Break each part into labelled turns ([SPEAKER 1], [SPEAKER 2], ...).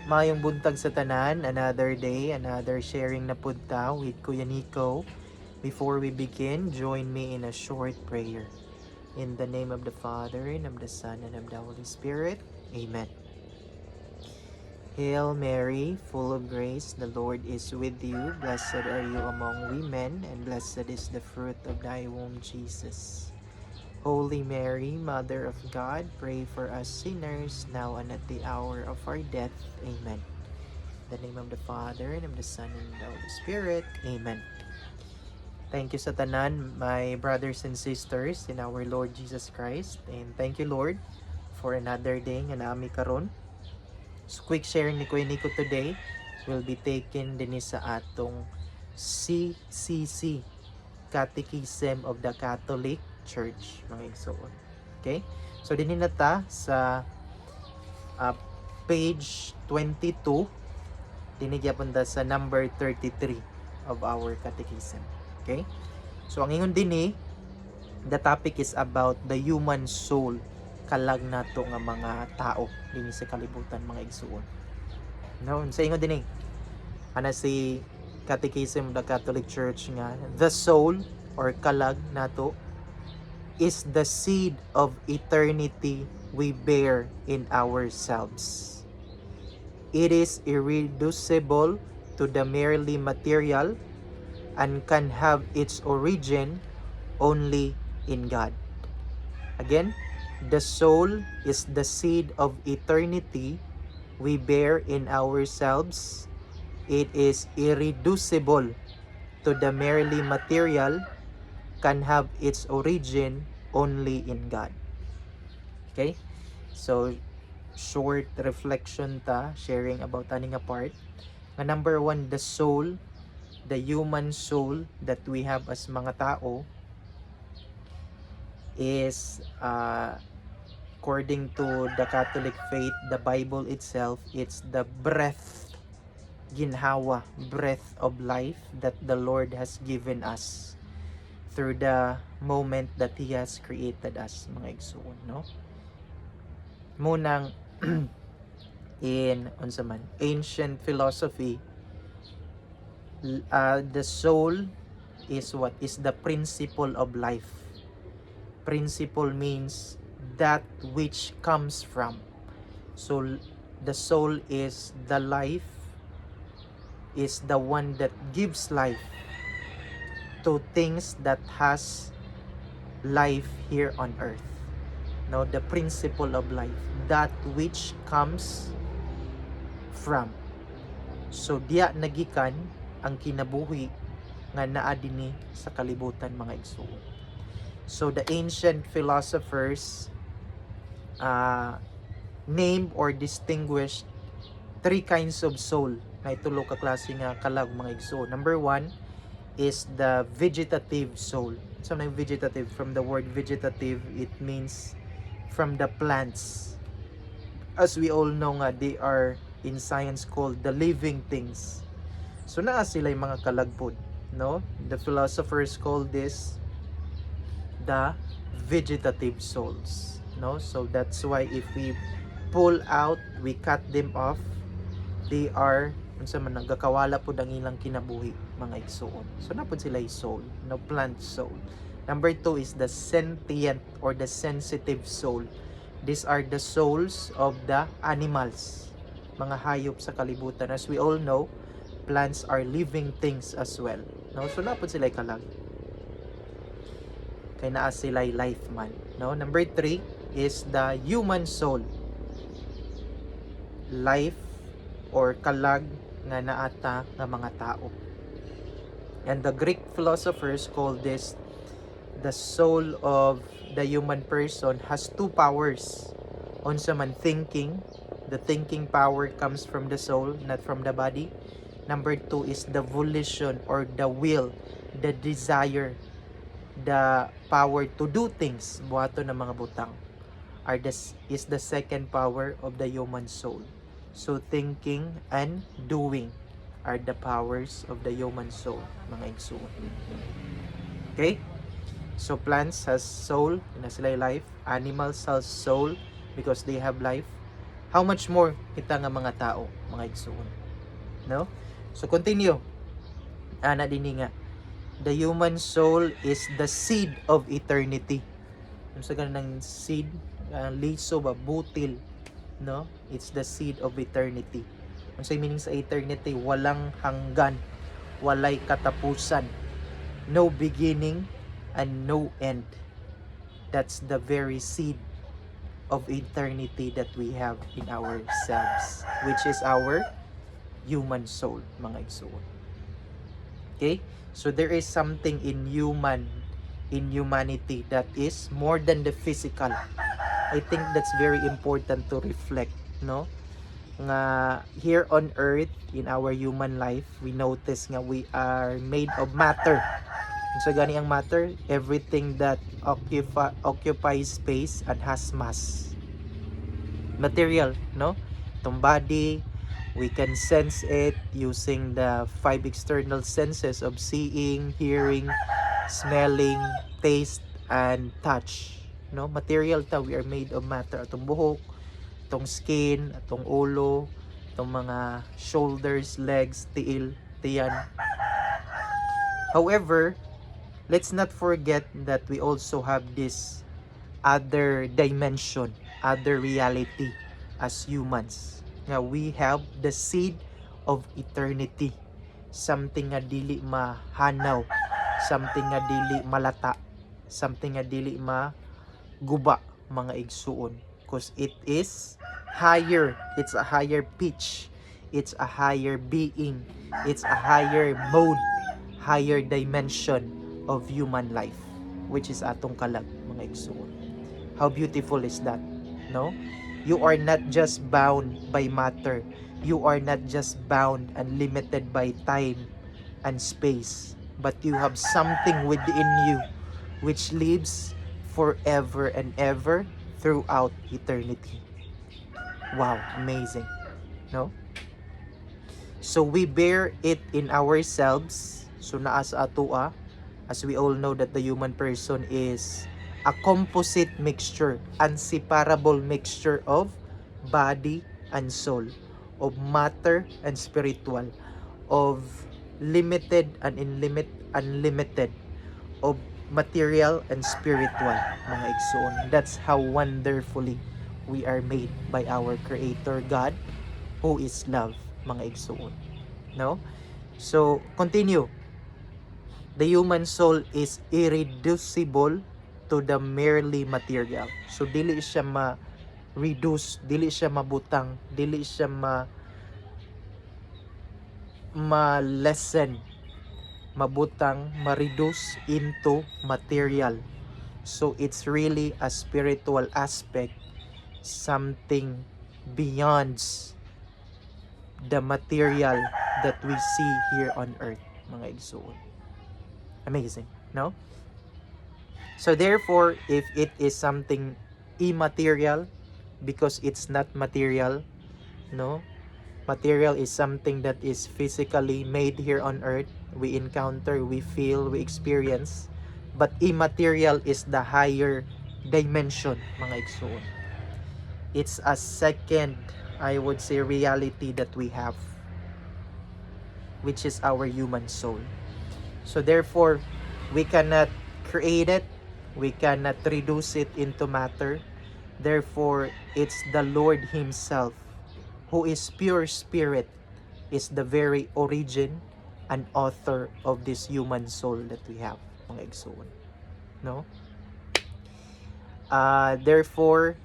[SPEAKER 1] Mayong buntag sa tanan, another day, another sharing na punta with Kuya Nico. Before we begin, join me in a short prayer. In the name of the Father, and of the Son, and of the Holy Spirit. Amen. Hail Mary, full of grace, the Lord is with you. Blessed are you among women, and blessed is the fruit of thy womb, Jesus. Holy Mary, Mother of God, pray for us sinners, now and at the hour of our death. Amen. In the name of the Father, and of the Son, and of the Holy Spirit. Amen. Thank you sa tanan, my brothers and sisters in our Lord Jesus Christ. And thank you, Lord, for another day nga naami karon. So, quick sharing ni Kuya Nico today will be taken din sa atong CCC, Catechism of the Catholic Church, mga igsoon. Okay? So, din na ta sa page 22, dinigyapan ta sa number 33 of our catechism. Okay? So, ang ingon din the topic is about the human soul, kalag nato nga mga tao dinhi sa kalibutan, mga igsuon. No, sa ingon din ana si Catechism of the Catholic Church nga the soul or kalag nato is the seed of eternity we bear in ourselves. It is irreducible to the merely material and can have its origin only in God. Again, the soul is the seed of eternity we bear in ourselves. It is irreducible to the merely material, can have its origin only in God. Okay? So, short reflection ta, sharing about ani nga part. Nga number one, the soul, the human soul that we have as mga tao is according to the Catholic faith, the Bible itself, it's the breath, ginhawa, breath of life that the Lord has given us through the moment that He has created us, mga igsoon, no? Munang in unsa man ancient philosophy, the soul is what is the principle of life. Principle means that which comes from. So the soul is the life, is the one that gives life to things that has life here on earth. No, the principle of life, that which comes from. So diya nagikan ang kinabuhi nga naa dinhi sa kalibutan, mga igsoon. So the ancient philosophers named or distinguished three kinds of soul na itulo ka klase nga kalag, mga igsoon. Number one is the vegetative soul. So na vegetative, from the word vegetative, it means from the plants. As we all know nga, they are in science called the living things. So naa sila yung mga kalagpod, no? The philosophers call this the vegetative souls, no? So that's why if we pull out, we cut them off, they are unsa man nagakawala pud ang ilang kinabuhi, mga igsoon. So napud sila soul, no, plant soul. Number two is the sentient or the sensitive soul. These are the souls of the animals, mga hayop sa kalibutan. As we all know, plants are living things as well, no? So napud sila kalag, kay naa sila life man, no? Number three is the human soul, life or kalag nga naata nga mga tao. And the Greek philosophers call this the soul of the human person has two powers. Unsa man thinking, the thinking power comes from the soul, not from the body. Number two is the volition or the will, the desire, the power to do things, buhato ng mga butang, is the second power of the human soul. So thinking and doing are the powers of the human soul, mga igsoon. Okay? So plants has soul, na sila life. Animals has soul because they have life. How much more kita nga mga tao, mga igsoon. No? So continue. Ana dinhi nga, the human soul is the seed of eternity. Sa ganang seed, liso ba, butil, no? It's the seed of eternity. Ang say meaning sa eternity, walang hanggan, walay katapusan, no beginning and no end. That's the very seed of eternity that we have in ourselves, which is our human soul, mga igsoon. Okay? So there is something in humanity that is more than the physical. I think that's very important to reflect, no? Nga here on earth, in our human life, we notice nga we are made of matter. So gani ang matter, everything that occupies space and has mass. Material, no? Itong body, we can sense it using the 5 external senses of seeing, hearing, smelling, taste, and touch. No? Material ta, we are made of matter. Atong buhok, atong skin, atong ulo, atong mga shoulders, legs, tiil, tiyan. However, let's not forget that we also have this other dimension, other reality as humans. Nga we have the seed of eternity. Something nga dili mahanaw, something nga dili malata, something nga dili maguba, mga igsuon. Because it is higher, it's a higher pitch, it's a higher being, it's a higher mode, higher dimension of human life, which is atong kalag, mga igsuon. How beautiful is that, no? You are not just bound by matter. You are not just bound and limited by time and space. But you have something within you which lives forever and ever throughout eternity. Wow, amazing. No? So we bear it in ourselves. So naa sa atua, as we all know that the human person is a composite mixture, inseparable mixture of body and soul, of matter and spiritual, of limited and unlimited, of material and spiritual, mga igsoon. That's how wonderfully we are made by our Creator God, who is love, mga igsoon. No? So, continue. The human soul is irreducible to the merely material. So dili siya ma-reduce, dili siya mabutang, dili siya ma-lessen, mabutang, ma-reduce into material. So it's really a spiritual aspect, something beyond the material that we see here on earth, mga igsoon. Amazing, no? So therefore, if it is something immaterial, because it's not material, no? Material is something that is physically made here on earth. We encounter, we feel, we experience. But immaterial is the higher dimension, mga igsoon. It's a second, I would say, reality that we have, which is our human soul. So therefore, we cannot create it. We cannot reduce it into matter. Therefore, it's the Lord Himself, who is pure spirit, is the very origin and author of this human soul that we have, mga igsoon. No? Therefore,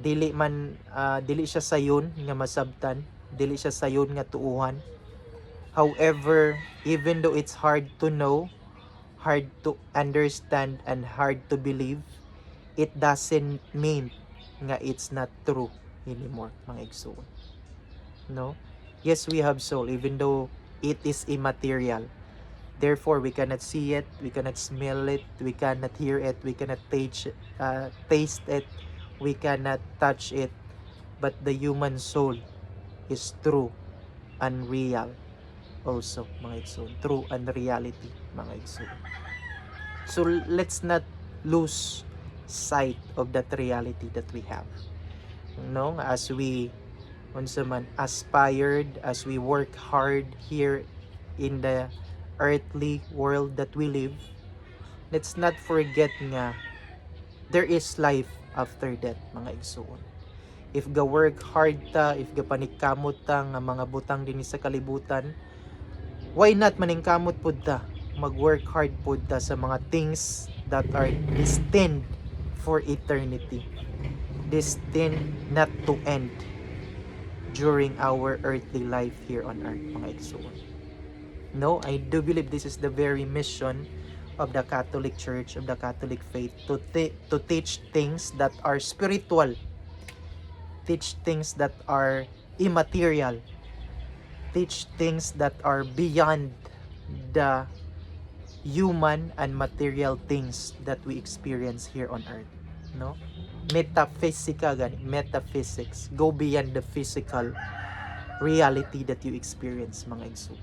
[SPEAKER 1] dili siya sayon nga masabtan, dili siya sayon nga tuuhan. However, even though it's hard to know, hard to understand, and hard to believe, it doesn't mean nga it's not true anymore, mga igsoon. No? Yes, we have soul, even though it is immaterial. Therefore, we cannot see it, we cannot smell it, we cannot hear it, we cannot taste it, we cannot touch it. But the human soul is true and real also, mga igsoon. True and reality, mga igsoon. So let's not lose sight of that reality that we have. no, as we unsa man aspired, as we work hard here in the earthly world that we live, let's not forget nga there is life after death, mga igsoon. If ga work hard ta, if ga panikamot ta nga mga butang dinhi sa kalibutan, why not maningkamot pud ta, mag-work hard pud ta sa mga things that are destined for eternity, destined not to end during our earthly life here on earth, mga igsoon. No, I do believe this is the very mission of the Catholic Church, of the Catholic faith, to teach things that are spiritual, teach things that are immaterial, teach things that are beyond the human and material things that we experience here on earth, no? Metaphysica gani, metaphysics, go beyond the physical reality that you experience, mga igsoon.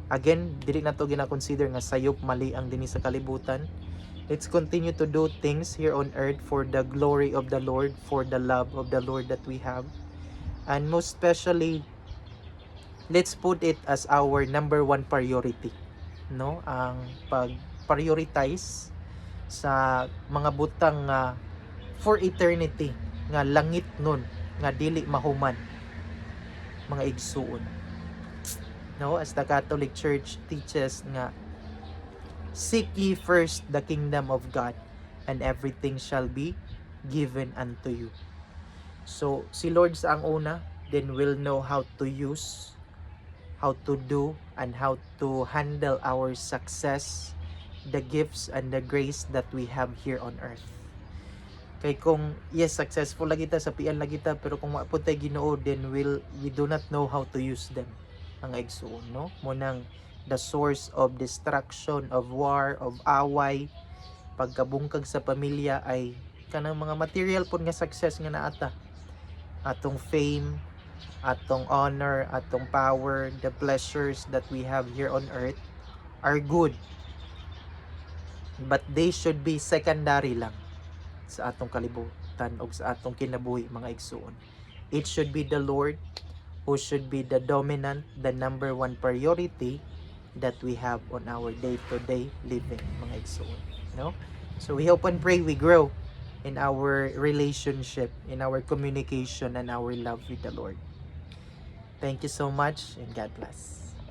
[SPEAKER 1] Again, dili na to gina-consider nga sayop mali ang dinhi sa kalibutan. Let's continue to do things here on earth for the glory of the Lord, for the love of the Lord that we have. And most especially, let's put it as our number one priority, no? Ang pag-prioritize sa mga butang nga for eternity, nga langit nun, nga dili mahuman, mga igsuon. No, as the Catholic Church teaches nga, seek ye first the kingdom of God, and everything shall be given unto you. So, si Lord sa ang una, then we'll know how to use, how to do, and how to handle our success, the gifts and the grace that we have here on earth. Kay kung yes, successful lagi ta, sapian lagi ta, pero kung maapod tayo Ginoo, then we do not know how to use them, ang igsoon, no? Munang the source of destruction, of war, of away, pagkabungkag sa pamilya ay kanang mga material pud nga success nga naata. Atong fame, atong honor, atong power, the pleasures that we have here on earth are good. But they should be secondary lang sa atong kalibutan o sa atong kinabuhi, mga igsoon. It should be the Lord who should be the dominant, the number one priority that we have on our day-to-day living, mga igsoon, no? So we hope and pray we grow in our relationship, in our communication, and our love with the Lord. Thank you so much, and God bless.